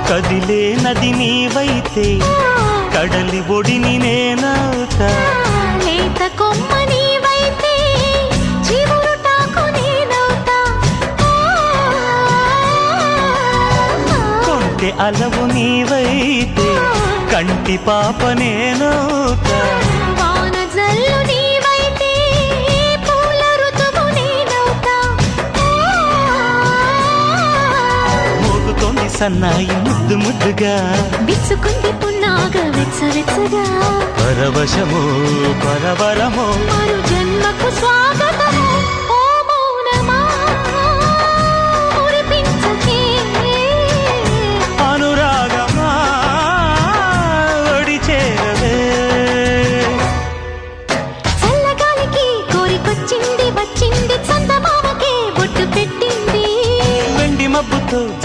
కదిలే నది నీవైతే కడలి ఒడిని నేనవుతా. లేత కొమ్మ నీవైతే చివురుటాకు నేనవుతా. కొంటె అలవు నీవైతే కంటి పాప నేనవుతా. వాన జల్లు నీవైతే పూల ఋతువు నేనవుతా. మోగుతోంది సన్నాయి ముద్దు ముద్దుగా, విచ్చుకుంది పున్నాగ వెచ్చ వెచ్చగా. పరవశమో పరవరమో మరు జన్మకు స్వాగతము.